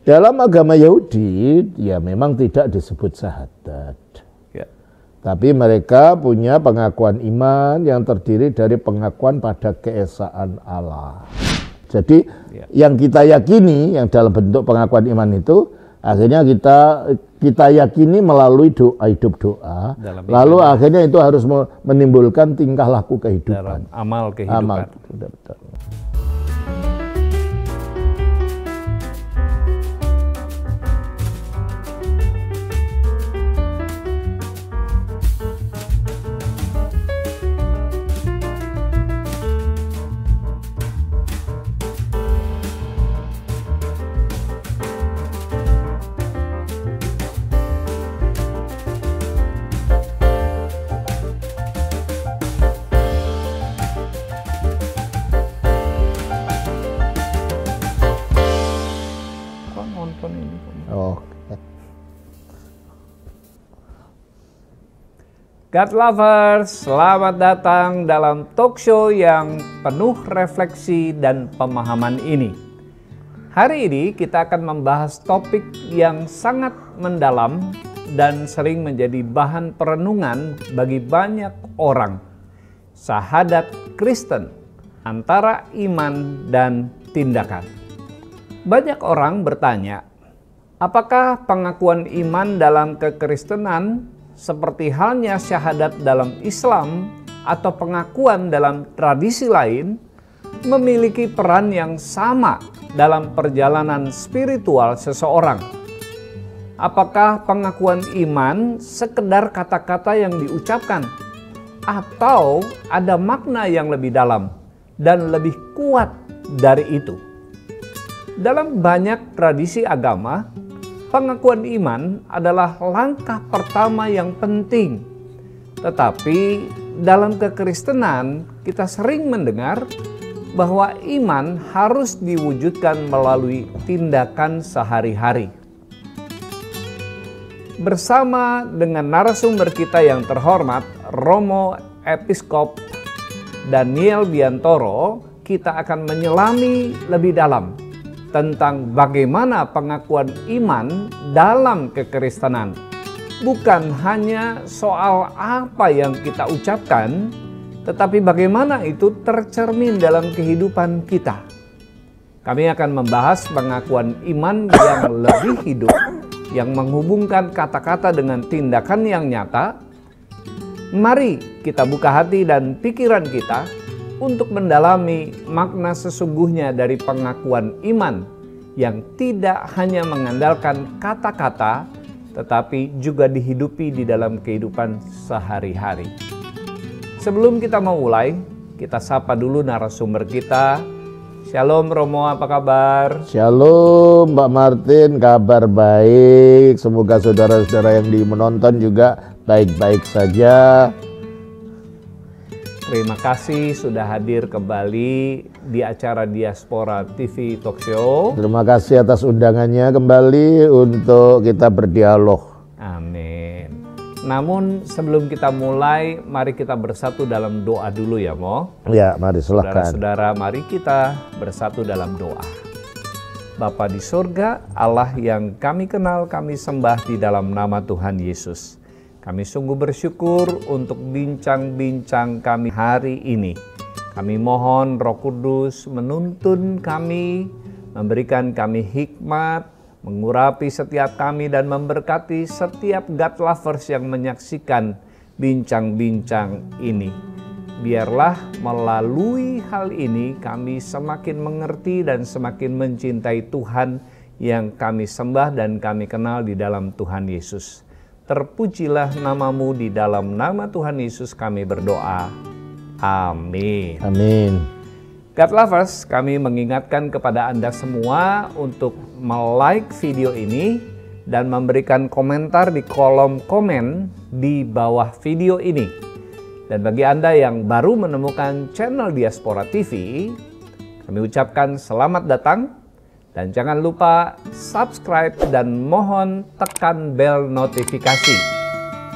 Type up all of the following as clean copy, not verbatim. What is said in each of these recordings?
Dalam agama Yahudi, ya memang tidak disebut syahadat. Ya. Tapi mereka punya pengakuan iman yang terdiri dari pengakuan pada keesaan Allah. Jadi yang kita yakini, yang dalam bentuk pengakuan iman itu, akhirnya kita yakini melalui doa, hidup doa. Lalu akhirnya itu harus menimbulkan tingkah laku kehidupan. Dalam amal kehidupan. Betul. God lovers, selamat datang dalam talk show yang penuh refleksi dan pemahaman ini. Hari ini kita akan membahas topik yang sangat mendalam dan sering menjadi bahan perenungan bagi banyak orang. Syahadat Kristen, antara iman dan tindakan. Banyak orang bertanya, apakah pengakuan iman dalam kekristenan seperti halnya syahadat dalam Islam atau pengakuan dalam tradisi lain memiliki peran yang sama dalam perjalanan spiritual seseorang? Apakah pengakuan iman sekedar kata-kata yang diucapkan atau ada makna yang lebih dalam dan lebih kuat dari itu? Dalam banyak tradisi agama, pengakuan iman adalah langkah pertama yang penting. Tetapi dalam kekristenan kita sering mendengar bahwa iman harus diwujudkan melalui tindakan sehari-hari. Bersama dengan narasumber kita yang terhormat, Romo Episkop Daniel Biantoro, kita akan menyelami lebih dalam tentang bagaimana pengakuan iman dalam kekristenan. Bukan hanya soal apa yang kita ucapkan, tetapi bagaimana itu tercermin dalam kehidupan kita. Kami akan membahas pengakuan iman yang lebih hidup, yang menghubungkan kata-kata dengan tindakan yang nyata. Mari kita buka hati dan pikiran kita untuk mendalami makna sesungguhnya dari pengakuan iman yang tidak hanya mengandalkan kata-kata, tetapi juga dihidupi di dalam kehidupan sehari-hari. Sebelum kita memulai, kita sapa dulu narasumber kita. Shalom Romo, apa kabar? Shalom Mbak Martin, kabar baik. Semoga saudara-saudara yang menonton juga baik-baik saja. Terima kasih sudah hadir kembali di acara Diaspora TV Talk Show. Terima kasih atas undangannya kembali untuk kita berdialog. Amin. Namun sebelum kita mulai, mari kita bersatu dalam doa dulu ya Mo. Ya, mari silakan. Saudara-saudara, mari kita bersatu dalam doa. Bapa di surga, Allah yang kami kenal, kami sembah di dalam nama Tuhan Yesus. Kami sungguh bersyukur untuk bincang-bincang kami hari ini. Kami mohon Roh Kudus menuntun kami, memberikan kami hikmat, mengurapi setiap kami dan memberkati setiap God lovers yang menyaksikan bincang-bincang ini. Biarlah melalui hal ini kami semakin mengerti dan semakin mencintai Tuhan yang kami sembah dan kami kenal di dalam Tuhan Yesus. Terpujilah namamu, di dalam nama Tuhan Yesus kami berdoa. Amin. Amin. God lovers, kami mengingatkan kepada Anda semua untuk like video ini dan memberikan komentar di kolom komen di bawah video ini. Dan bagi Anda yang baru menemukan channel Diaspora TV, kami ucapkan selamat datang. Dan jangan lupa subscribe dan mohon tekan bel notifikasi.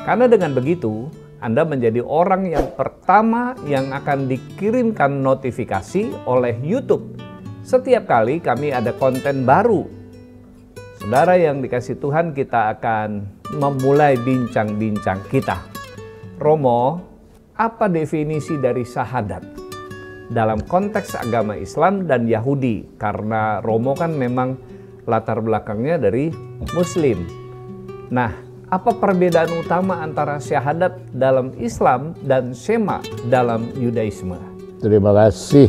Karena dengan begitu, Anda menjadi orang yang pertama yang akan dikirimkan notifikasi oleh YouTube setiap kali kami ada konten baru. Saudara yang dikasih Tuhan, kita akan memulai bincang-bincang kita. Romo, apa definisi dari syahadat dalam konteks agama Islam dan Yahudi? Karena Romo kan memang latar belakangnya dari Muslim. Nah, apa perbedaan utama antara syahadat dalam Islam dan Shema dalam Yudaisme? Terima kasih.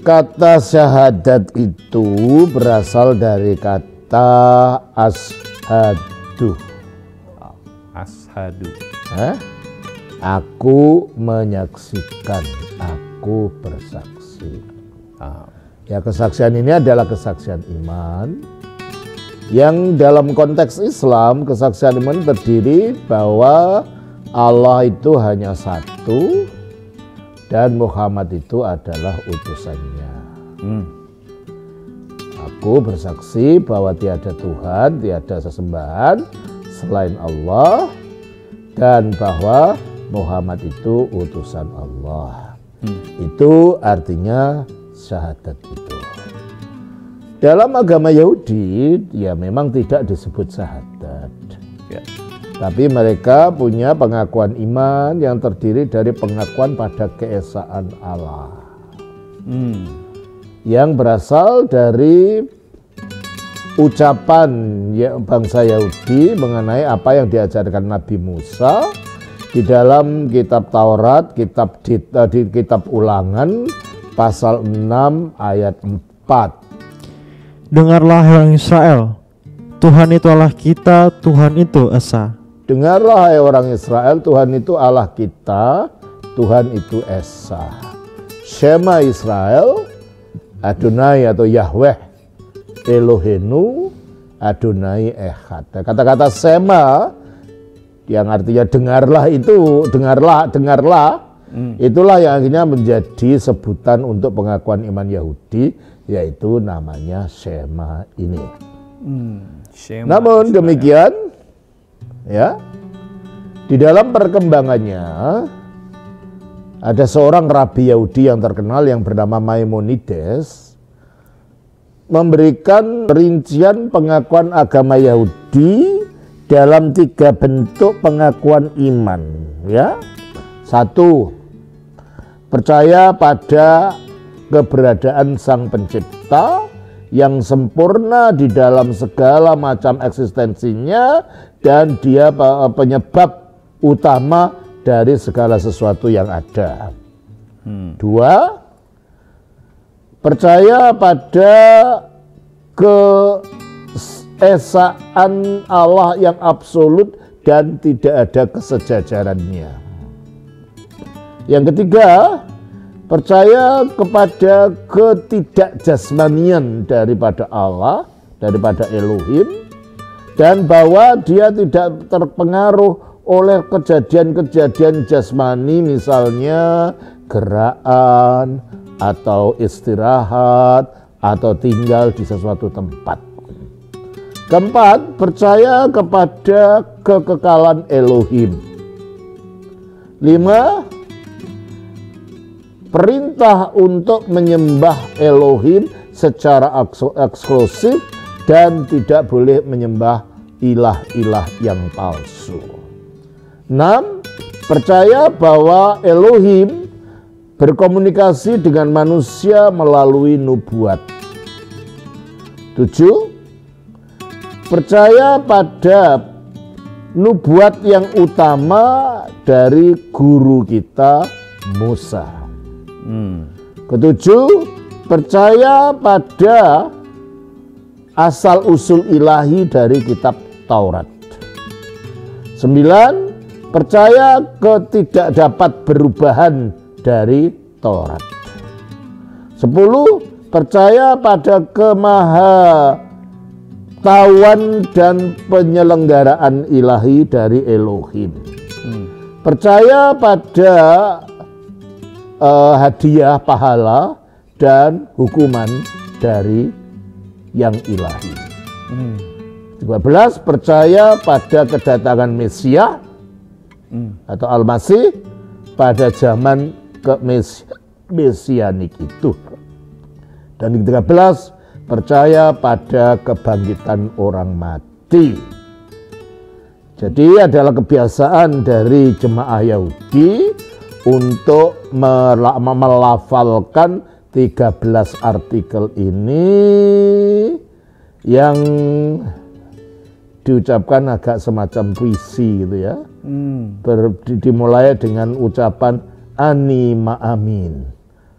Kata syahadat itu berasal dari kata ashadu. Ashadu. Aku menyaksikan, aku bersaksi. Ya, kesaksian ini adalah kesaksian iman. Yang dalam konteks Islam, kesaksian iman terdiri bahwa Allah itu hanya satu dan Muhammad itu adalah utusannya. Aku bersaksi bahwa tiada Tuhan, tiada sesembahan selain Allah, dan bahwa Muhammad itu utusan Allah. Itu artinya syahadat itu. Dalam agama Yahudi, ya memang tidak disebut syahadat. Ya. Tapi mereka punya pengakuan iman yang terdiri dari pengakuan pada keesaan Allah. Yang berasal dari ucapan bangsa Yahudi mengenai apa yang diajarkan Nabi Musa di dalam kitab Taurat, kitab Ulangan, pasal 6 ayat 4. Dengarlah orang Israel, Tuhan itu Allah kita, Tuhan itu Esa. Dengarlah hai orang Israel, Tuhan itu Allah kita, Tuhan itu Esa. Shema Israel, Adonai atau Yahweh, Elohenu, Adonai Echad. Kata-kata Shema yang artinya dengarlah itu, dengarlah, itulah yang akhirnya menjadi sebutan untuk pengakuan iman Yahudi, yaitu namanya Shema ini. Namun demikian, ya, di dalam perkembangannya ada seorang rabi Yahudi yang terkenal yang bernama Maimonides memberikan rincian pengakuan agama Yahudi dalam 3 bentuk pengakuan iman, ya. 1, percaya pada keberadaan Sang Pencipta yang sempurna di dalam segala macam eksistensinya, dan dia penyebab utama dari segala sesuatu yang ada. 2, percaya pada keesaan Allah yang absolut dan tidak ada kesejajarannya. Yang ketiga, percaya kepada ketidakjasmanian daripada Allah, daripada Elohim, dan bahwa dia tidak terpengaruh oleh kejadian-kejadian jasmani, misalnya gerakan atau istirahat atau tinggal di sesuatu tempat. Keempat, percaya kepada kekekalan Elohim. 5, perintah untuk menyembah Elohim secara eksklusif dan tidak boleh menyembah ilah-ilah yang palsu. 6, percaya bahwa Elohim berkomunikasi dengan manusia melalui nubuat. 7, percaya pada nubuat yang utama dari guru kita Musa. Ketujuh, percaya pada asal-usul ilahi dari kitab Taurat. 9, percaya ketidakdapat perubahan dari Taurat. 10, percaya pada kemahatauan dan penyelenggaraan ilahi dari Elohim. Percaya pada hadiah pahala dan hukuman dari yang ilahi. 12, percaya pada kedatangan Mesias atau Al-Masih pada zaman mesianik itu. Dan 13, percaya pada kebangkitan orang mati. Jadi adalah kebiasaan dari jemaah Yahudi untuk melafalkan 13 artikel ini yang diucapkan agak semacam puisi gitu ya. Dimulai dengan ucapan Anima Amin,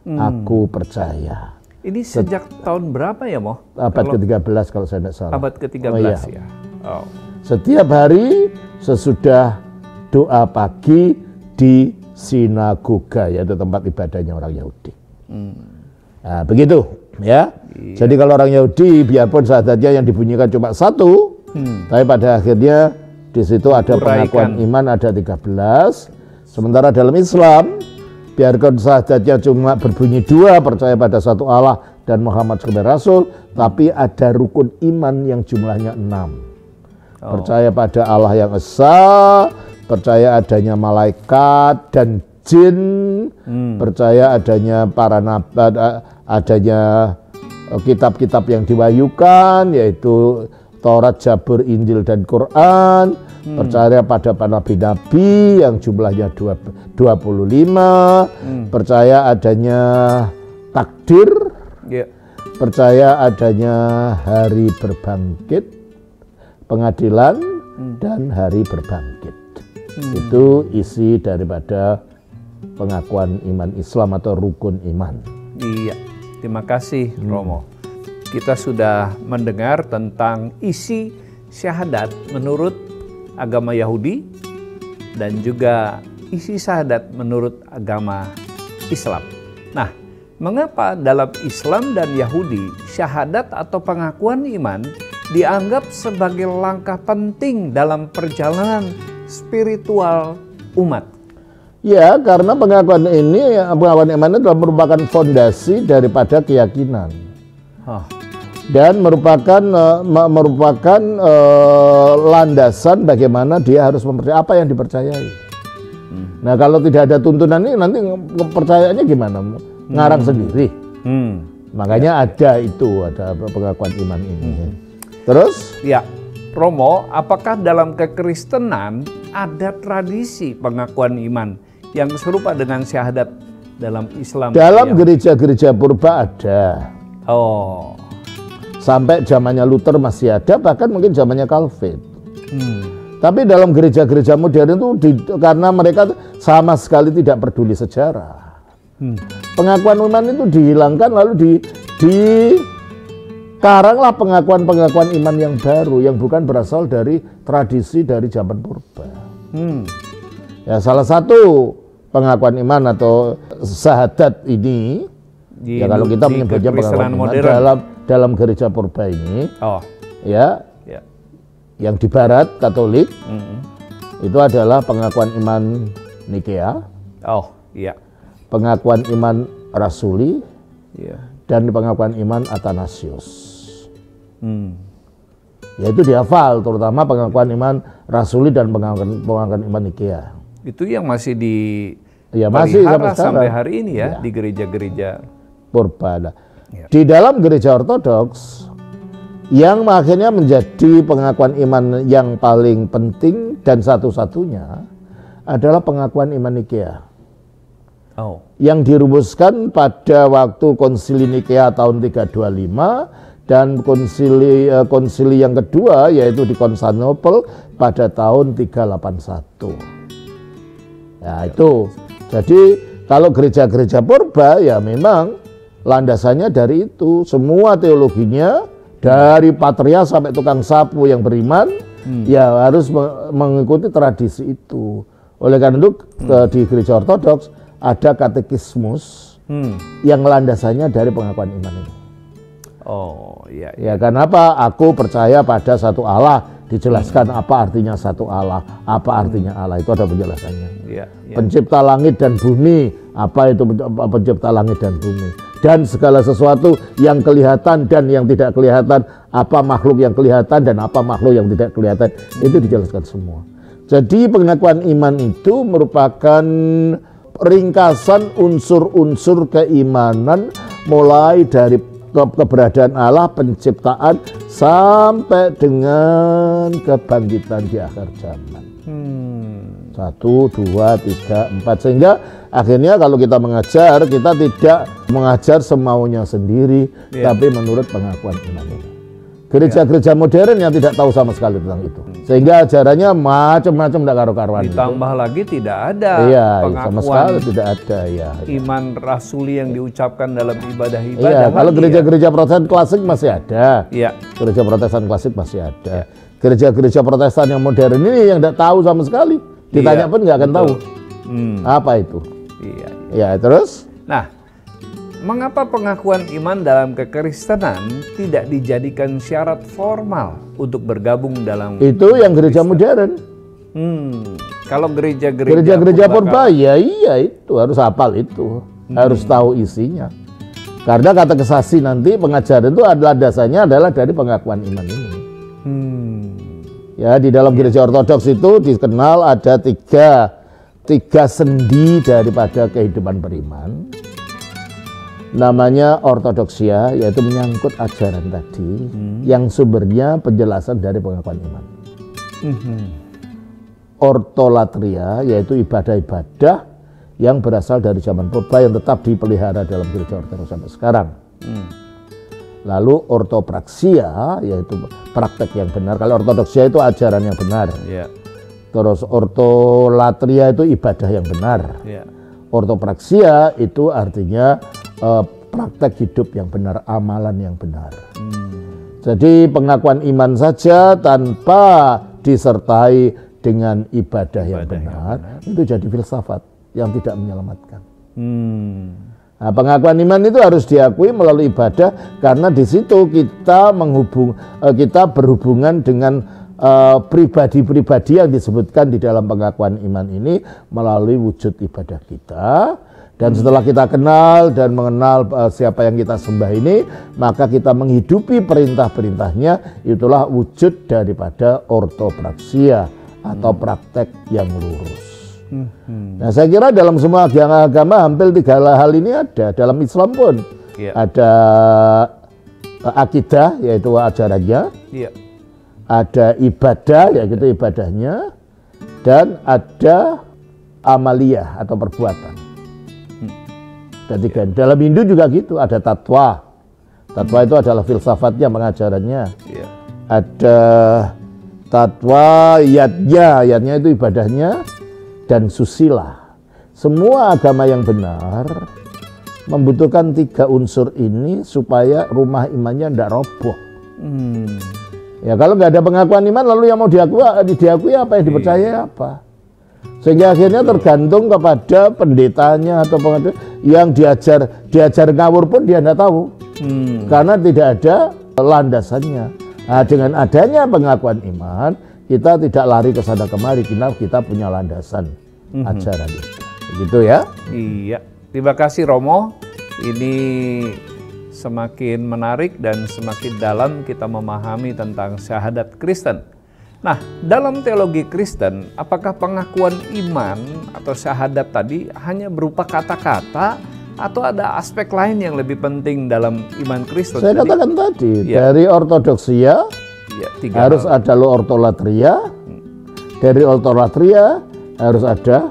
aku percaya. Ini sejak tahun berapa ya, Mo? Abad ke-13 kalau saya tidak salah. Abad ke-13 ya. Oh. Setiap hari sesudah doa pagi di sinagoga, yaitu tempat ibadahnya orang Yahudi. Nah, begitu ya. Iya. Jadi kalau orang Yahudi biarpun syahadatnya yang dibunyikan cuma satu, tapi pada akhirnya di situ ada pengakuan iman ada 13. Sementara dalam Islam biarkan syahadatnya cuma berbunyi 2, percaya pada satu Allah dan Muhammad sebagai Rasul, tapi ada rukun iman yang jumlahnya 6. Percaya pada Allah yang Esa, percaya adanya malaikat dan jin, percaya adanya para nabi, adanya kitab-kitab yang diwahyukan, yaitu Taurat, Zabur, Injil, dan Quran. Percaya pada nabi-nabi yang jumlahnya 25. Percaya adanya takdir. Percaya adanya hari berbangkit, pengadilan, dan hari berbangkit. Itu isi daripada pengakuan iman Islam atau rukun iman. Iya, terima kasih Romo. Kita sudah mendengar tentang isi syahadat menurut agama Yahudi dan juga isi syahadat menurut agama Islam. Nah, mengapa dalam Islam dan Yahudi syahadat atau pengakuan iman dianggap sebagai langkah penting dalam perjalanan spiritual umat? Ya, karena pengakuan iman itu merupakan fondasi daripada keyakinan. Dan merupakan landasan bagaimana dia harus mempercayai apa yang dipercayai. Nah, kalau tidak ada tuntunan ini nanti kepercayaannya gimana? Ngarang sendiri. Makanya ada pengakuan iman ini. Terus? Ya, Romo, apakah dalam kekristenan ada tradisi pengakuan iman yang serupa dengan syahadat dalam Islam? Dalam gereja-gereja purba ada. Oh. Sampai zamannya Luther masih ada, bahkan mungkin zamannya Calvin. Tapi dalam gereja-gereja modern itu karena mereka sama sekali tidak peduli sejarah. Pengakuan iman itu dihilangkan lalu karanglah pengakuan iman yang baru yang bukan berasal dari tradisi dari zaman purba. Ya, salah satu pengakuan iman atau syahadat ini, ya kalau kita menyebutnya pengakuan iman dalam gereja purba ini, yang di Barat Katolik, itu adalah pengakuan iman Nikea, pengakuan iman Rasuli, dan pengakuan iman Athanasius. Yaitu dihafal, terutama pengakuan iman Rasuli dan pengakuan iman Nikea. Itu yang masih dipelihara sampai hari ini ya, di gereja-gereja purba. Di dalam gereja Ortodoks yang akhirnya menjadi pengakuan iman yang paling penting dan satu-satunya adalah pengakuan iman Nikea. Yang dirumuskan pada waktu konsili Nikea tahun 325 dan konsili yang kedua yaitu di Konstantinopel pada tahun 381. Ya, itu. Jadi kalau gereja-gereja purba ya memang landasannya dari itu. Semua teologinya dari patriark sampai tukang sapu yang beriman ya harus mengikuti tradisi itu. Oleh karena itu di gereja Ortodoks ada katekismus yang landasannya dari pengakuan iman ini. Ya, kenapa aku percaya pada satu Allah, dijelaskan apa artinya satu Allah, apa artinya Allah, itu ada penjelasannya. Pencipta langit dan bumi, apa itu pencipta langit dan bumi, dan segala sesuatu yang kelihatan dan yang tidak kelihatan, apa makhluk yang kelihatan dan apa makhluk yang tidak kelihatan, itu dijelaskan semua. Jadi pengakuan iman itu merupakan ringkasan unsur-unsur keimanan mulai dari keberadaan Allah, penciptaan sampai dengan kebangkitan di akhir zaman. 1, 2, 3, 4, sehingga akhirnya kalau kita mengajar, kita tidak mengajar semaunya sendiri, tapi menurut pengakuan iman ini. Gereja-gereja modern yang tidak tahu sama sekali tentang itu, sehingga ajarannya macam-macam, tidak karu-karuan. Ditambah lagi tidak ada pengakuan sama sekali tidak ada iman rasuli yang diucapkan dalam ibadah-ibadah. Iya, kalau gereja-gereja Protestan klasik masih ada. Iya. Gereja Protestan klasik masih ada. Gereja-gereja Protestan yang modern ini yang tidak tahu sama sekali. Ditanya pun nggak akan tahu apa itu. Iya. Ya, terus? Nah, mengapa pengakuan iman dalam kekristenan tidak dijadikan syarat formal untuk bergabung dalam itu yang gereja modern? Kalau gereja-gereja purba ya iya itu harus hafal itu, harus tahu isinya. Karena kata kesaksi nanti pengajaran itu adalah dasarnya adalah dari pengakuan iman ini. Ya, di dalam gereja ortodoks itu dikenal ada tiga sendi daripada kehidupan beriman. Namanya ortodoksia, yaitu menyangkut ajaran tadi, yang sumbernya penjelasan dari pengakuan iman. Ortolatria, yaitu ibadah-ibadah yang berasal dari zaman purba yang tetap dipelihara dalam gereja ortodoks sampai sekarang. Lalu ortopraksia, yaitu praktek yang benar. Kalau ortodoksia itu ajaran yang benar. Terus ortolatria itu ibadah yang benar. Ortopraksia itu artinya praktek hidup yang benar, amalan yang benar. Jadi pengakuan iman saja tanpa disertai dengan ibadah yang benar, itu jadi filsafat yang tidak menyelamatkan. Nah, pengakuan iman itu harus diakui melalui ibadah, karena di situ kita berhubungan dengan pribadi-pribadi yang disebutkan di dalam pengakuan iman ini melalui wujud ibadah kita. Dan setelah kita kenal dan mengenal siapa yang kita sembah ini, maka kita menghidupi perintah-perintahnya, itulah wujud daripada ortopraksia atau praktek yang lurus. Nah, saya kira dalam semua agama hampir 3 hal ini ada. Dalam Islam pun ada akidah, yaitu ajarannya, ada ibadah, yaitu ibadahnya, dan ada amaliyah atau perbuatan. Dan dalam Hindu juga gitu, ada tatwa. Tatwa itu adalah filsafatnya, pengajarannya. Ada tatwa, yatnya itu ibadahnya, dan susila. Semua agama yang benar membutuhkan 3 unsur ini supaya rumah imannya tidak roboh. Ya, kalau nggak ada pengakuan iman, lalu yang mau diakui apa, yang dipercayai apa? Sehingga akhirnya tergantung kepada pendetanya atau pengajar yang diajar ngawur pun dia tidak tahu, karena tidak ada landasannya. Nah, dengan adanya pengakuan iman, kita tidak lari ke sana kemari, kita punya landasan ajaran itu. Begitu ya? Iya. Terima kasih Romo. Ini semakin menarik dan semakin dalam kita memahami tentang syahadat Kristen. Nah, dalam teologi Kristen, apakah pengakuan iman atau syahadat tadi hanya berupa kata-kata atau ada aspek lain yang lebih penting dalam iman Kristen? Saya katakan tadi, dari ortodoksia harus ada ortolatria, dari ortolatria harus ada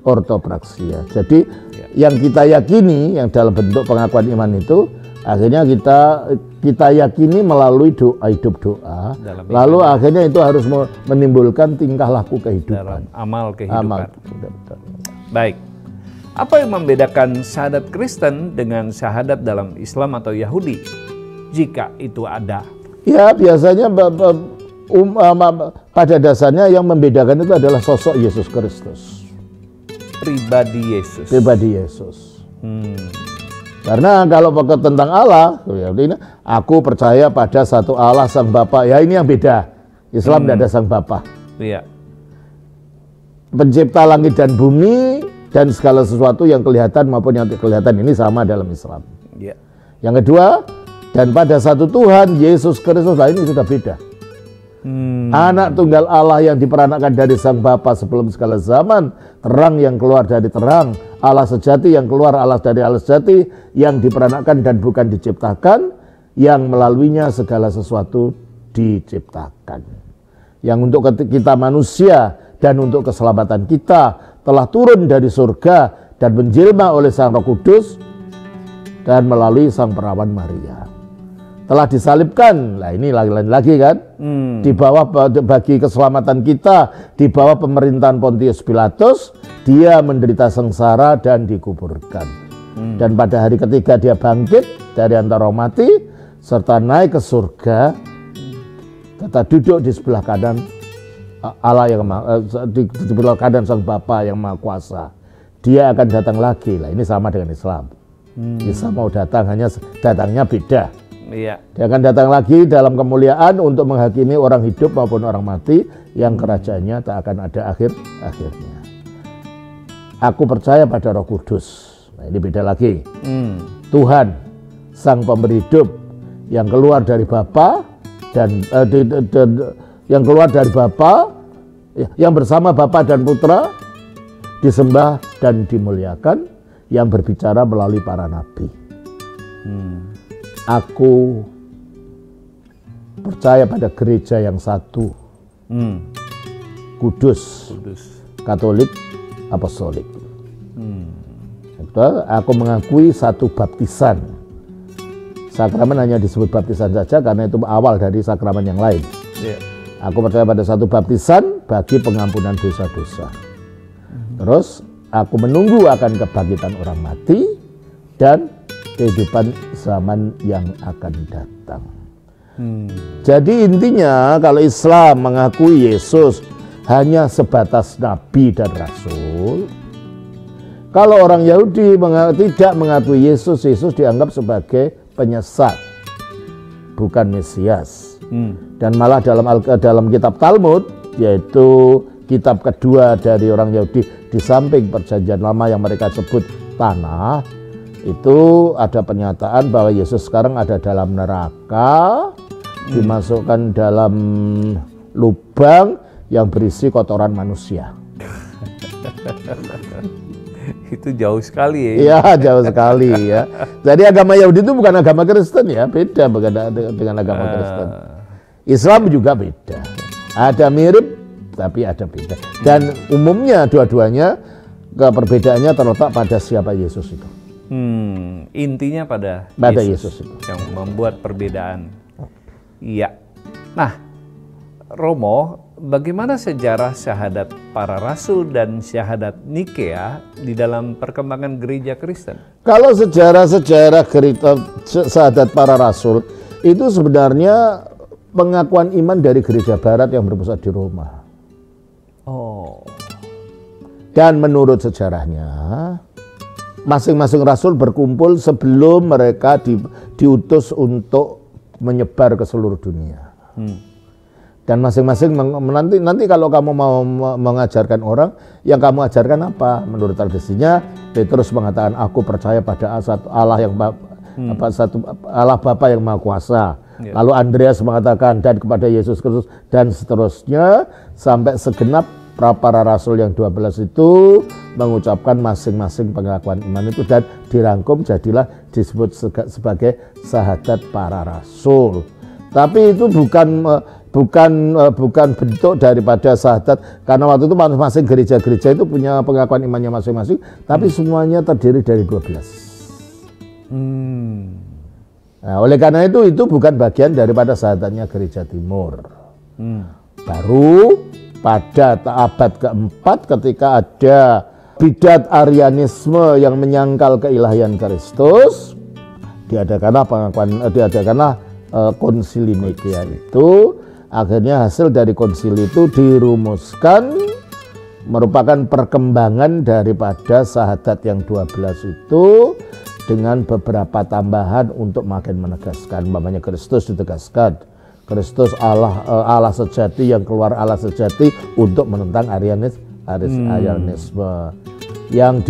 ortopraksia. Jadi yang kita yakini, yang dalam bentuk pengakuan iman itu, akhirnya kita yakini melalui doa, hidup doa, lalu akhirnya itu harus menimbulkan tingkah laku kehidupan, dalam amal kehidupan. Baik, apa yang membedakan syahadat Kristen dengan syahadat dalam Islam atau Yahudi, jika itu ada? Ya, biasanya pada dasarnya yang membedakan itu adalah sosok Yesus Kristus, pribadi Yesus. Karena kalau pakai tentang Allah, aku percaya pada satu Allah Sang Bapa. Ya, ini yang beda. Islam tidak ada Sang Bapa. Pencipta langit dan bumi dan segala sesuatu yang kelihatan maupun yang tidak kelihatan, ini sama dalam Islam. Yang kedua, dan pada satu Tuhan Yesus Kristus, lah ini sudah beda. Anak tunggal Allah yang diperanakkan dari Sang Bapa sebelum segala zaman, terang yang keluar dari terang, Allah sejati yang keluar Allah dari Allah sejati, yang diperanakkan dan bukan diciptakan, yang melaluinya segala sesuatu diciptakan. Yang untuk kita manusia dan untuk keselamatan kita telah turun dari surga dan menjelma oleh Sang Roh Kudus dan melalui Sang Perawan Maria. Telah disalibkan, nah ini lagi kan, di bawah bagi keselamatan kita, di bawah pemerintahan Pontius Pilatus, dia menderita sengsara dan dikuburkan. Dan pada hari ketiga dia bangkit dari antara mati, serta naik ke surga, serta duduk di sebelah kanan Allah yang di sebelah kanan Sang Bapa yang Maha Kuasa. Dia akan datang lagi, lah ini sama dengan Islam. Islam mau datang, hanya datangnya beda. Iya. Dia akan datang lagi dalam kemuliaan untuk menghakimi orang hidup maupun orang mati, yang kerajaannya tak akan ada akhirnya. Aku percaya pada Roh Kudus. Nah, ini beda lagi. Tuhan, Sang Pemberi hidup, yang keluar dari Bapa dan yang keluar dari Bapa, yang bersama Bapa dan Putra, disembah dan dimuliakan, yang berbicara melalui para nabi. Aku percaya pada gereja yang satu, kudus, Katolik, Apostolik. Aku mengakui satu baptisan. Sakramen hanya disebut baptisan saja karena itu awal dari sakramen yang lain. Aku percaya pada satu baptisan bagi pengampunan dosa-dosa. Terus aku menunggu akan kebangkitan orang mati dan kehidupan zaman yang akan datang. Jadi intinya kalau Islam mengakui Yesus hanya sebatas nabi dan rasul, kalau orang Yahudi tidak mengakui Yesus, Yesus dianggap sebagai penyesat, bukan Mesias. Dan malah dalam kitab Talmud, yaitu kitab kedua dari orang Yahudi di samping Perjanjian Lama yang mereka sebut Tanah, itu ada pernyataan bahwa Yesus sekarang ada dalam neraka, dimasukkan dalam lubang yang berisi kotoran manusia. Itu jauh sekali ya. Iya, jauh sekali ya. Jadi agama Yahudi itu bukan agama Kristen ya, beda dengan agama Kristen. Islam juga beda. Ada mirip tapi ada beda. Dan umumnya dua-duanya perbedaannya terletak pada siapa Yesus itu. Intinya pada Yesus itu yang membuat perbedaan. Iya. Nah, Romo, bagaimana sejarah syahadat para rasul dan syahadat Nikea di dalam perkembangan gereja Kristen? Kalau sejarah syahadat para rasul itu sebenarnya pengakuan iman dari gereja barat yang berpusat di Roma. Dan menurut sejarahnya, masing-masing rasul berkumpul sebelum mereka diutus untuk menyebar ke seluruh dunia. Dan masing-masing nanti kalau kamu mau mengajarkan orang, yang kamu ajarkan apa? Menurut tradisinya, Petrus mengatakan, aku percaya pada satu Allah yang Allah Bapa yang Maha Kuasa. Lalu Andreas mengatakan, dan kepada Yesus Kristus, dan seterusnya sampai segenap para rasul yang 12 itu mengucapkan masing-masing pengakuan iman itu, dan dirangkum jadilah disebut sebagai syahadat para rasul. Tapi itu bukan bentuk daripada syahadat, karena waktu itu masing-masing gereja-gereja itu punya pengakuan imannya masing-masing, tapi semuanya terdiri dari 12. Nah, oleh karena itu bukan bagian daripada syahadatnya gereja Timur. Baru pada abad keempat ketika ada bidat Arianisme yang menyangkal keilahian Kristus, diadakanlah konsili Nikea itu. Akhirnya hasil dari konsili itu dirumuskan merupakan perkembangan daripada syahadat yang 12 itu dengan beberapa tambahan untuk makin menegaskan. Umpamanya Kristus ditegaskan, Kristus Allah sejati yang keluar Allah sejati untuk menentang Arianisme. Yang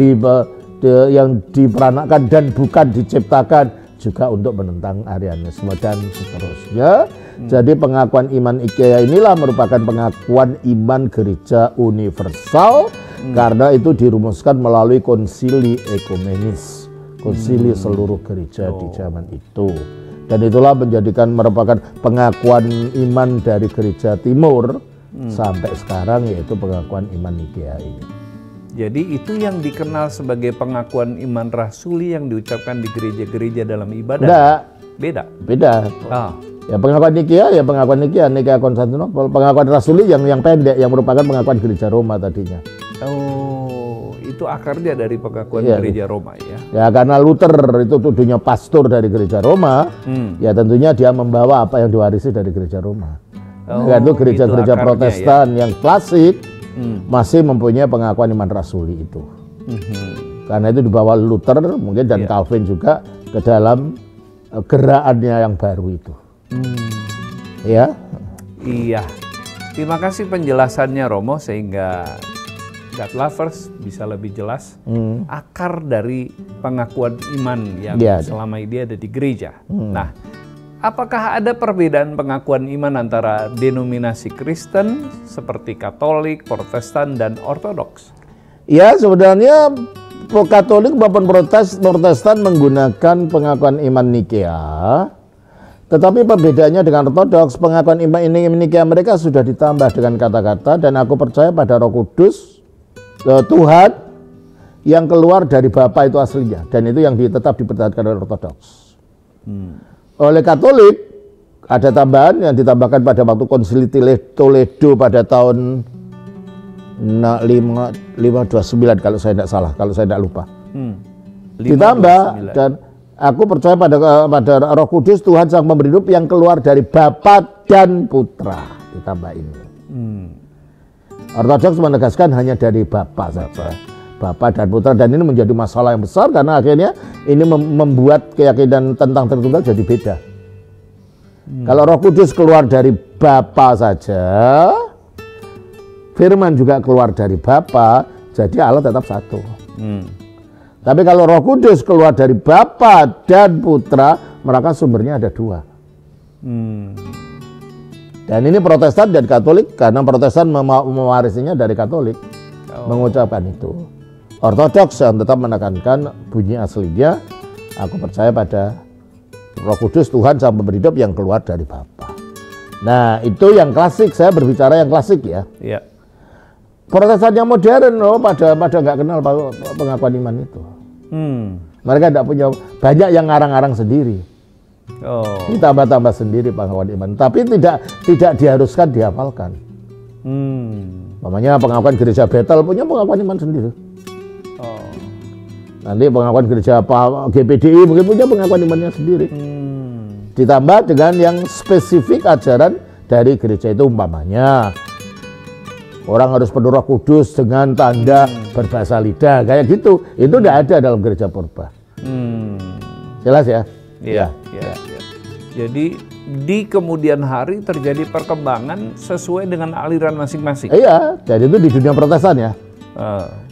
diperanakkan dan bukan diciptakan juga untuk menentang Arianisme dan seterusnya. Jadi pengakuan iman Nikea inilah merupakan pengakuan iman gereja universal Karena itu dirumuskan melalui konsili ekumenis, konsili seluruh gereja di zaman itu. Dan itulah merupakan pengakuan iman dari gereja timur sampai sekarang, yaitu pengakuan iman Nikea ini. Jadi itu yang dikenal sebagai pengakuan iman rasuli yang diucapkan di gereja-gereja dalam ibadah? Enggak. Beda? Ya pengakuan Nikea, Nikea Konstantinopel. Pengakuan rasuli yang pendek, yang merupakan pengakuan gereja Roma tadinya. Oh, itu akarnya dari pengakuan gereja Roma ya? Ya, karena Luther itu tuduhnya pastor dari gereja Roma, ya tentunya dia membawa apa yang diwarisi dari gereja Roma. Itu gereja-gereja Protestan yang klasik masih mempunyai pengakuan iman rasuli itu. Karena itu dibawa Luther mungkin dan Calvin juga ke dalam gerakannya yang baru itu. Ya. Iya. Terima kasih penjelasannya Romo, sehingga God Lovers bisa lebih jelas akar dari pengakuan iman yang selama ini ada di gereja. Nah, apakah ada perbedaan pengakuan iman antara denominasi Kristen seperti Katolik, Protestan, dan Ortodoks? Ya, sebenarnya Katolik maupun Protestan menggunakan pengakuan iman Nikea. Tetapi perbedaannya dengan Ortodoks, pengakuan iman Nikea mereka sudah ditambah dengan kata-kata dan aku percaya pada Roh Kudus, Tuhan yang keluar dari Bapa itu aslinya, dan itu yang tetap dipertahankan oleh Ortodoks. Oleh Katolik ada tambahan yang ditambahkan pada waktu Konsili Toledo pada tahun 529 kalau saya tidak salah, kalau saya tidak lupa. Ditambah dan aku percaya pada Roh Kudus, Tuhan Sang Pemberi Hidup yang keluar dari Bapa dan Putra. Ditambah ini. Ortodoks menegaskan hanya dari Bapa saja, Bapa dan Putra, dan ini menjadi masalah yang besar karena akhirnya ini membuat keyakinan tentang Tritunggal jadi beda. Kalau Roh Kudus keluar dari Bapa saja, Firman juga keluar dari Bapa, jadi Allah tetap satu. Tapi kalau Roh Kudus keluar dari Bapa dan Putra, maka sumbernya ada dua. Dan ini Protestan dan Katolik, karena Protestan mewarisinya dari Katolik, mengucapkan itu. Ortodoks yang tetap menekankan bunyi aslinya, aku percaya pada Roh Kudus, Tuhan Sang Pemberi Hidup yang keluar dari Bapa. Nah, itu yang klasik, saya berbicara yang klasik ya. Iya. Protestan yang modern pada nggak kenal pengakuan iman itu. Mereka tidak punya, banyak yang ngarang-ngarang sendiri. Ditambah-tambah sendiri pengakuan iman, tapi tidak diharuskan dihafalkan. Namanya pengakuan gereja Bethel punya pengakuan iman sendiri. Nanti pengakuan gereja GPDI mungkin punya pengakuan imannya sendiri. Ditambah dengan yang spesifik ajaran dari gereja itu, umpamanya orang harus penuh Roh Kudus dengan tanda berbahasa lidah, kayak gitu. Itu tidak ada dalam gereja purba. Jelas ya? Iya. Jadi di kemudian hari terjadi perkembangan sesuai dengan aliran masing-masing. Iya, jadi itu di dunia Protestan ya.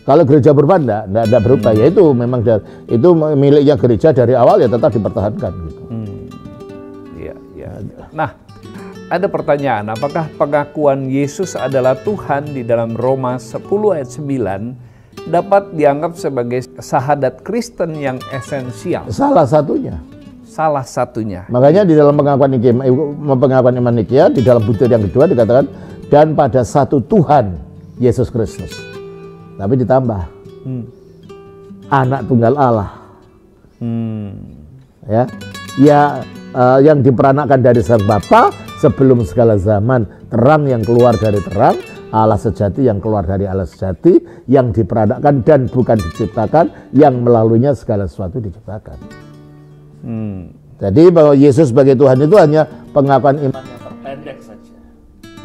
Kalau gereja purba tidak berubah, ya itu memang itu miliknya gereja dari awal, ya tetap dipertahankan. Gitu. Iya. Nah, ada pertanyaan, apakah pengakuan Yesus adalah Tuhan di dalam Roma 10 ayat 9 dapat dianggap sebagai syahadat Kristen yang esensial? Salah satunya. Makanya di dalam pengakuan iman Nikea, di dalam butir yang kedua dikatakan, dan pada satu Tuhan Yesus Kristus. Tapi ditambah anak tunggal Allah. Yang diperanakkan dari Sang Bapa sebelum segala zaman, terang yang keluar dari terang, Allah sejati yang keluar dari Allah sejati, yang diperanakkan dan bukan diciptakan, yang melaluinya segala sesuatu diciptakan. Jadi bahwa Yesus sebagai Tuhan itu hanya pengakuan iman yang terpendek saja.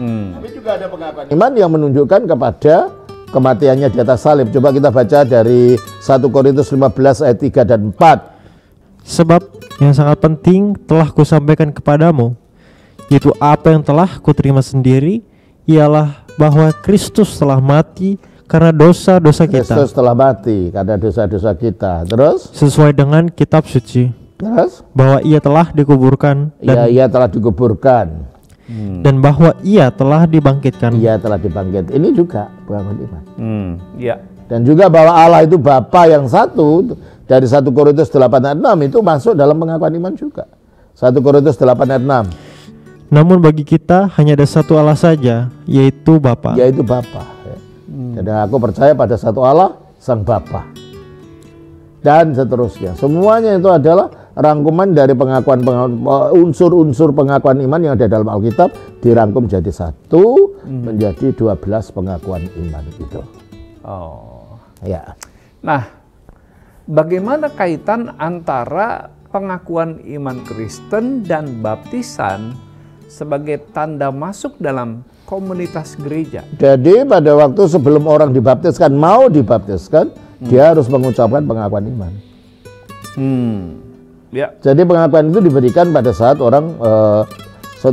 Tapi juga ada pengakuan iman yang menunjukkan kepada kematiannya di atas salib. Coba kita baca dari 1 Korintus 15 ayat 3 dan 4. Sebab yang sangat penting telah kusampaikan kepadamu, yaitu apa yang telah kuterima sendiri, ialah bahwa Kristus telah mati karena dosa-dosa kita. Kristus telah mati karena dosa-dosa kita. Terus? Sesuai dengan kitab suci. Terus? Bahwa ia telah dikuburkan. Ia telah dikuburkan. dan bahwa ia telah dibangkitkan. Ia telah dibangkit. Ini juga pengakuan iman. Ya. Dan juga bahwa Allah itu Bapa yang satu, dari 1 Korintus 8 ayat 6 itu masuk dalam pengakuan iman juga. 1 Korintus 8 ayat 6. Namun bagi kita hanya ada satu Allah saja, yaitu Bapa. Yaitu Bapa. Ya. Jadi aku percaya pada satu Allah, Sang Bapa. Dan seterusnya. Semuanya itu adalah rangkuman dari pengakuan unsur-unsur pengakuan iman yang ada dalam Alkitab dirangkum jadi satu, menjadi 12 pengakuan iman itu. Oh. Ya. Nah, bagaimana kaitan antara pengakuan iman Kristen dan baptisan sebagai tanda masuk dalam komunitas gereja? Jadi pada waktu sebelum orang dibaptiskan, mau dibaptiskan, dia harus mengucapkan pengakuan iman. Ya. Jadi pengakuan itu diberikan pada saat orang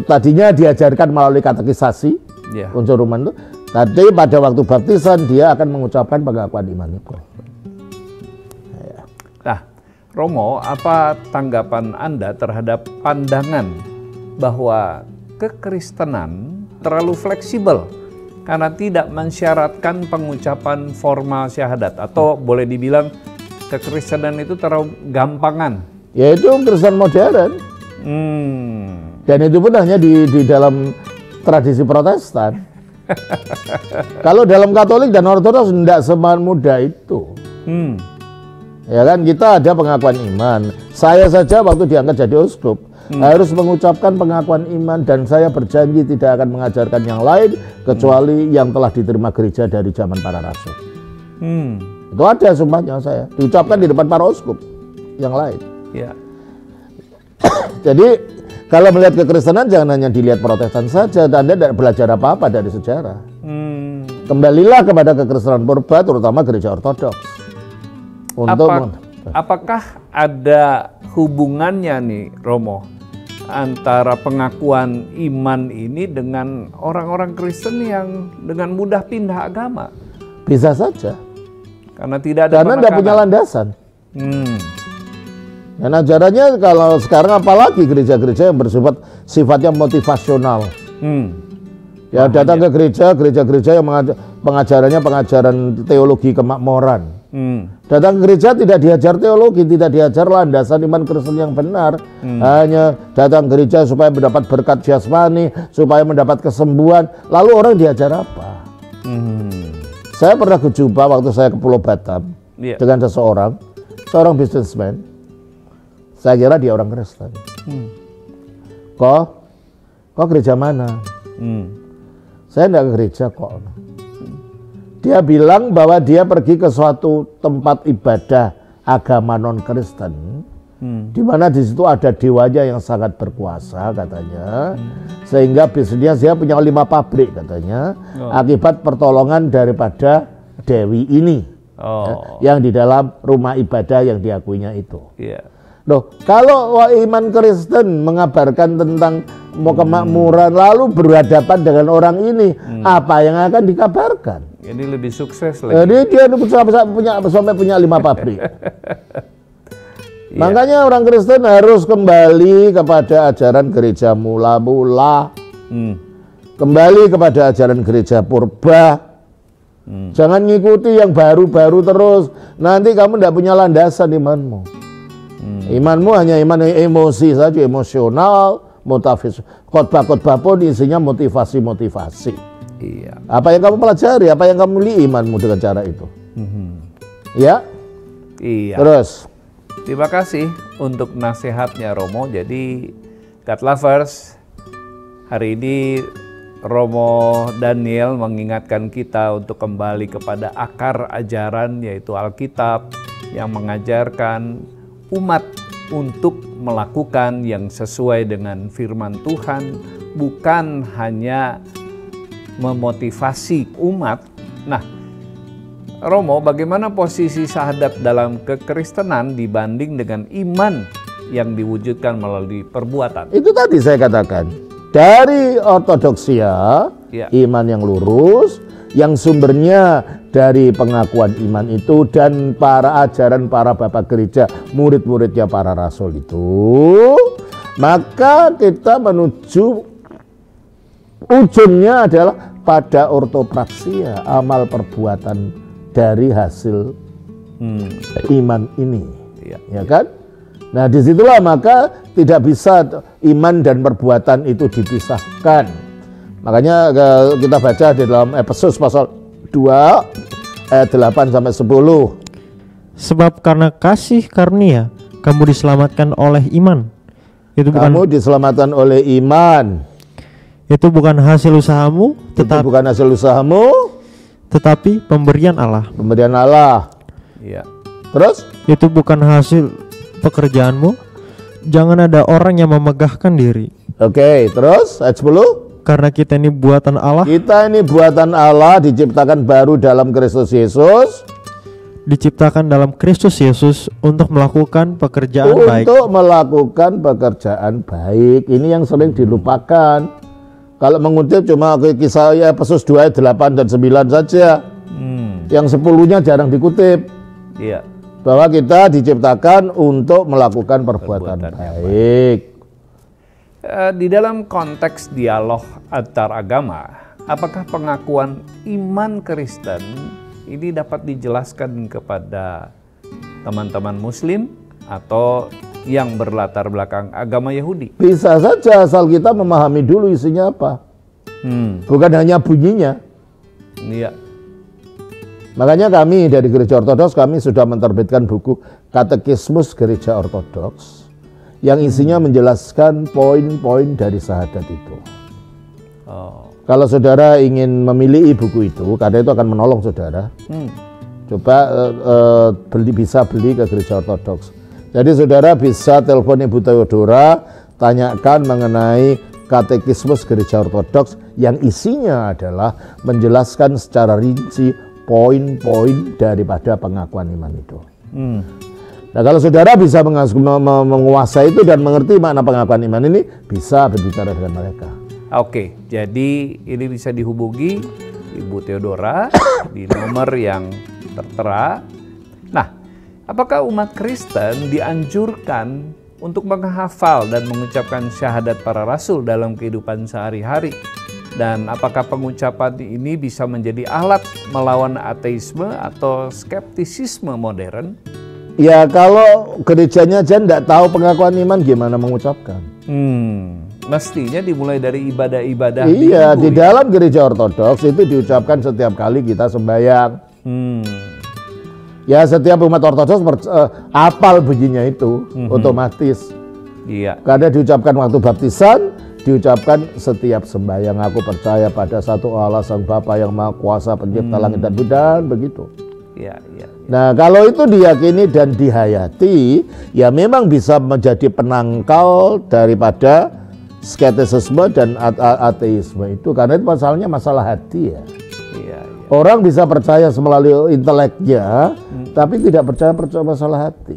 tadinya diajarkan melalui katekisasi, Ya. unsur iman itu. Tapi pada waktu baptisan dia akan mengucapkan pengakuan iman itu. Nah, Romo, apa tanggapan Anda terhadap pandangan bahwa kekristenan terlalu fleksibel karena tidak mensyaratkan pengucapan formal syahadat, atau boleh dibilang kekristenan itu terlalu gampangan? Yaitu Kristen modern. Dan itu pun hanya di dalam tradisi Protestan. Kalau dalam Katolik dan Ortodoks tidak semudah itu. Ya kan, kita ada pengakuan iman. Saya saja waktu diangkat jadi uskup harus mengucapkan pengakuan iman, dan saya berjanji tidak akan mengajarkan yang lain kecuali yang telah diterima gereja dari zaman para rasul. Itu ada sumpahnya saya, diucapkan di depan para uskup yang lain. Ya. Jadi kalau melihat kekristenan jangan hanya dilihat Protestan saja, dan Anda tidak belajar apa-apa dari sejarah. Kembalilah kepada kekristenan purba, terutama gereja Ortodoks. Apakah ada hubungannya nih, Romo, antara pengakuan iman ini dengan orang-orang Kristen yang dengan mudah pindah agama? Bisa saja. Karena tidak ada Karena tidak punya landasan. Dan ajarannya kalau sekarang apalagi gereja-gereja yang bersifat sifatnya motivasional. Ya, datang ke gereja-gereja yang pengajarannya pengajaran teologi kemakmuran. Datang ke gereja tidak diajar teologi, tidak diajar landasan iman Kristen yang benar. Hanya datang ke gereja supaya mendapat berkat jasmani, supaya mendapat kesembuhan. Lalu orang diajar apa? Saya pernah berjumpa waktu saya ke Pulau Batam dengan seorang businessman. Saya kira dia orang Kristen. Kok gereja mana? Saya tidak ke gereja kok. Dia bilang bahwa dia pergi ke suatu tempat ibadah agama non-Kristen, di mana di situ ada dewanya yang sangat berkuasa katanya, sehingga bisnisnya dia punya 5 pabrik katanya, akibat pertolongan daripada dewi ini, yang di dalam rumah ibadah yang diakuinya itu. Loh, kalau iman Kristen mengabarkan tentang mau kemakmuran lalu berhadapan dengan orang ini, apa yang akan dikabarkan? Ini lebih sukses lagi. Jadi dia sampai punya 5 pabrik. Makanya orang Kristen harus kembali kepada ajaran gereja mula-mula, kembali kepada ajaran gereja purba. Jangan ngikuti yang baru-baru terus. Nanti kamu tidak punya landasan imanmu. Imanmu hanya iman emosi saja, emosional, motivasi. Khotbah-khotbah pun isinya motivasi-motivasi. Iya. Apa yang kamu pelajari, apa yang kamu lihat imanmu dengan cara itu. Ya? Iya. Terus. Terima kasih untuk nasihatnya, Romo. Jadi, God Lovers, hari ini Romo Daniel mengingatkan kita untuk kembali kepada akar ajaran, yaitu Alkitab, yang mengajarkan umat untuk melakukan yang sesuai dengan firman Tuhan, bukan hanya memotivasi umat. Nah, Romo, bagaimana posisi syahadat dalam kekristenan dibanding dengan iman yang diwujudkan melalui perbuatan? Itu tadi saya katakan, dari ortodoksia, iman yang lurus, yang sumbernya dari pengakuan iman itu dan para ajaran para bapak gereja, murid-muridnya para rasul itu, maka kita menuju ujungnya adalah pada ortopraksia, amal perbuatan dari hasil iman ini, ya kan? Nah, disitulah maka tidak bisa iman dan perbuatan itu dipisahkan. Makanya kita baca di dalam Efesus pasal 2 ayat 8 sampai 10. Sebab karena kasih karunia kamu diselamatkan oleh iman. Kamu diselamatkan oleh iman. Itu bukan hasil usahamu, tetapi pemberian Allah. Pemberian Allah. Iya. Terus? Itu bukan hasil pekerjaanmu. Jangan ada orang yang memegahkan diri. Oke, terus ayat 10. Karena kita ini buatan Allah. Kita ini buatan Allah, diciptakan baru dalam Kristus Yesus. Diciptakan dalam Kristus Yesus untuk melakukan pekerjaan baik. Untuk melakukan pekerjaan baik. Ini yang sering dilupakan. Kalau mengutip cuma kisah Efesus 2 ayat 8 dan 9 saja. Yang 10-nya jarang dikutip. Iya. Bahwa kita diciptakan untuk melakukan perbuatan baik. Di dalam konteks dialog antar agama, apakah pengakuan iman Kristen ini dapat dijelaskan kepada teman-teman Muslim atau yang berlatar belakang agama Yahudi? Bisa saja, asal kita memahami dulu isinya apa. Bukan hanya bunyinya. Iya. Makanya kami dari Gereja Ortodoks, kami sudah menerbitkan buku Katekismus Gereja Ortodoks yang isinya menjelaskan poin-poin dari syahadat itu. Kalau saudara ingin memilih buku itu, karena itu akan menolong saudara, coba bisa beli ke Gereja Ortodoks. Jadi saudara bisa telepon Ibu Theodora, tanyakan mengenai Katekismus Gereja Ortodoks yang isinya adalah menjelaskan secara rinci poin-poin daripada pengakuan iman itu. Nah, kalau saudara bisa menguasai itu dan mengerti makna pengakuan iman ini, bisa berbicara dengan mereka. Oke, jadi ini bisa dihubungi Ibu Theodora di nomor yang tertera. Nah, apakah umat Kristen dianjurkan untuk menghafal dan mengucapkan syahadat para rasul dalam kehidupan sehari-hari? Dan apakah pengucapan ini bisa menjadi alat melawan ateisme atau skeptisisme modern? Ya, kalau gerejanya aja tidak tahu pengakuan iman, gimana mengucapkan? Mestinya dimulai dari ibadah-ibadah. Iya, di dalam Gereja Ortodoks itu diucapkan setiap kali kita sembahyang. Ya, setiap umat Ortodoks hafal bunyinya itu otomatis. Iya. Karena diucapkan waktu baptisan, diucapkan setiap sembahyang. Aku percaya pada satu Allah Sang Bapa yang Maha Kuasa, pencipta langit dan bumi, dan begitu. Iya. Nah, kalau itu diyakini dan dihayati, ya memang bisa menjadi penangkal daripada skeptisisme dan ateisme itu, karena itu masalahnya masalah hati ya. Iya. Orang bisa percaya melalui inteleknya, tapi tidak percaya masalah hati.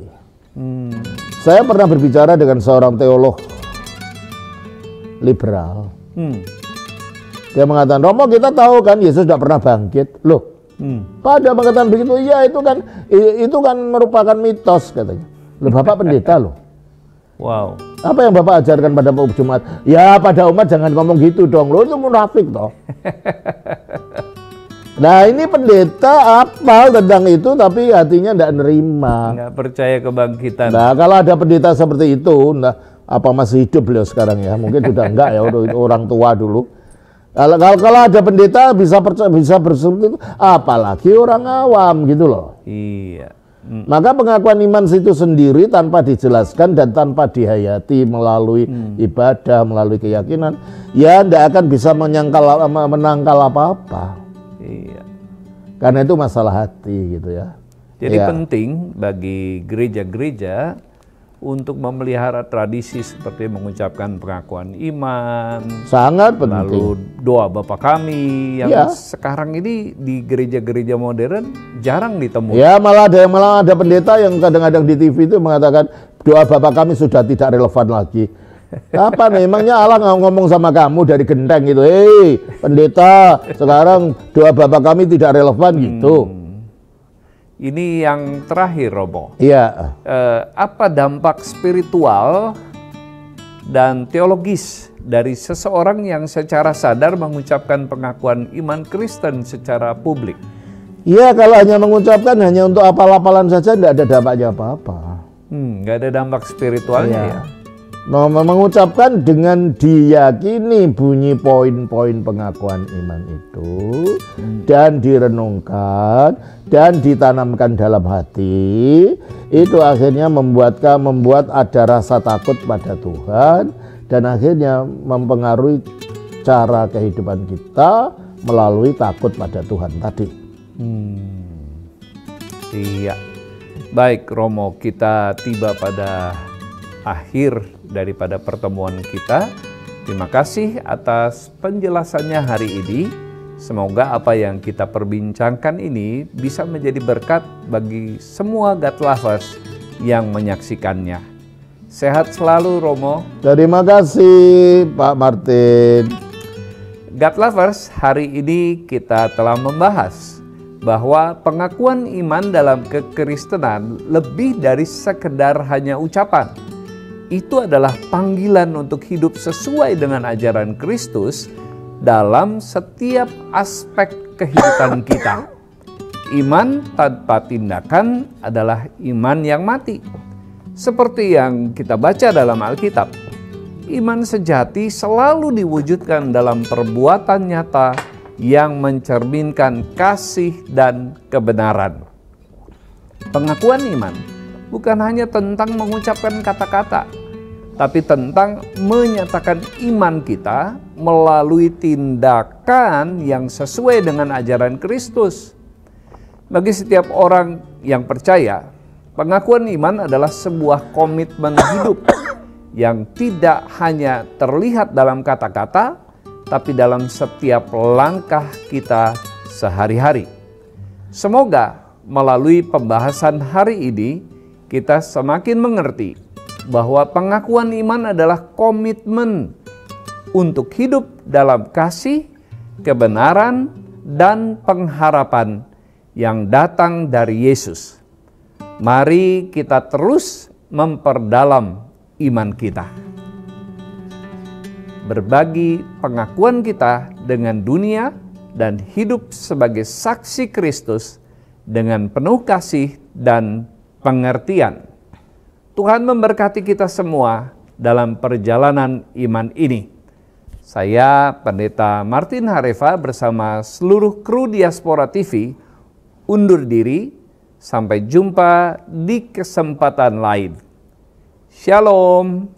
Saya pernah berbicara dengan seorang teolog liberal. Dia mengatakan, Romo, kita tahu kan Yesus tidak pernah bangkit. Loh, pada mengatakan begitu, iya itu kan merupakan mitos katanya. Loh, Bapak pendeta loh. Wow. Apa yang Bapak ajarkan pada Jumat? Ya, pada umat jangan ngomong gitu dong. Loh, itu munafik toh. Nah, ini pendeta apa tentang itu tapi hatinya tidak nerima. Nggak percaya kebangkitan. Nah, kalau ada pendeta seperti itu, nah, apa masih hidup beliau sekarang ya? Mungkin sudah enggak ya, orang tua dulu. Kalau ada pendeta bisa berseperti itu, apalagi orang awam gitu loh. Iya. Maka pengakuan iman itu sendiri tanpa dijelaskan dan tanpa dihayati melalui ibadah, melalui keyakinan, ya tidak akan bisa menangkal apa-apa. Iya. Karena itu masalah hati gitu ya. Jadi penting bagi gereja-gereja untuk memelihara tradisi seperti mengucapkan pengakuan iman, sangat penting. Lalu doa Bapa Kami yang sekarang ini di gereja-gereja modern jarang ditemui. Ya, malah ada pendeta yang kadang-kadang di TV itu mengatakan doa Bapa Kami sudah tidak relevan lagi. Apa nih, emangnya Allah ngomong sama kamu dari genteng gitu, hei pendeta, sekarang doa Bapa Kami tidak relevan gitu. Ini yang terakhir, Romo. Iya. Apa dampak spiritual dan teologis dari seseorang yang secara sadar mengucapkan pengakuan iman Kristen secara publik? Ya, kalau hanya mengucapkan hanya untuk hafal-hafalan saja tidak ada dampaknya apa-apa. Nggak ada dampak spiritualnya ya. Mengucapkan dengan diyakini bunyi poin-poin pengakuan iman itu dan direnungkan dan ditanamkan dalam hati, itu akhirnya membuat ada rasa takut pada Tuhan dan akhirnya mempengaruhi cara kehidupan kita melalui takut pada Tuhan tadi. Iya. Baik Romo, kita tiba pada akhir daripada pertemuan kita. Terima kasih atas penjelasannya hari ini. Semoga apa yang kita perbincangkan ini bisa menjadi berkat bagi semua God lovers yang menyaksikannya. Sehat selalu Romo. Terima kasih Pak Martin. God lovers, hari ini kita telah membahas bahwa pengakuan iman dalam kekristenan lebih dari sekedar hanya ucapan. Itu adalah panggilan untuk hidup sesuai dengan ajaran Kristus dalam setiap aspek kehidupan kita. Iman tanpa tindakan adalah iman yang mati. Seperti yang kita baca dalam Alkitab, iman sejati selalu diwujudkan dalam perbuatan nyata yang mencerminkan kasih dan kebenaran. Pengakuan iman bukan hanya tentang mengucapkan kata-kata, tapi tentang menyatakan iman kita melalui tindakan yang sesuai dengan ajaran Kristus. Bagi setiap orang yang percaya, pengakuan iman adalah sebuah komitmen hidup yang tidak hanya terlihat dalam kata-kata, tapi dalam setiap langkah kita sehari-hari. Semoga melalui pembahasan hari ini, kita semakin mengerti bahwa pengakuan iman adalah komitmen untuk hidup dalam kasih, kebenaran, dan pengharapan yang datang dari Yesus. Mari kita terus memperdalam iman kita. Berbagi pengakuan kita dengan dunia dan hidup sebagai saksi Kristus dengan penuh kasih dan pengertian. Tuhan memberkati kita semua dalam perjalanan iman ini. Saya Pendeta Martin Hareva bersama seluruh kru Diaspora TV undur diri. Sampai jumpa di kesempatan lain. Shalom.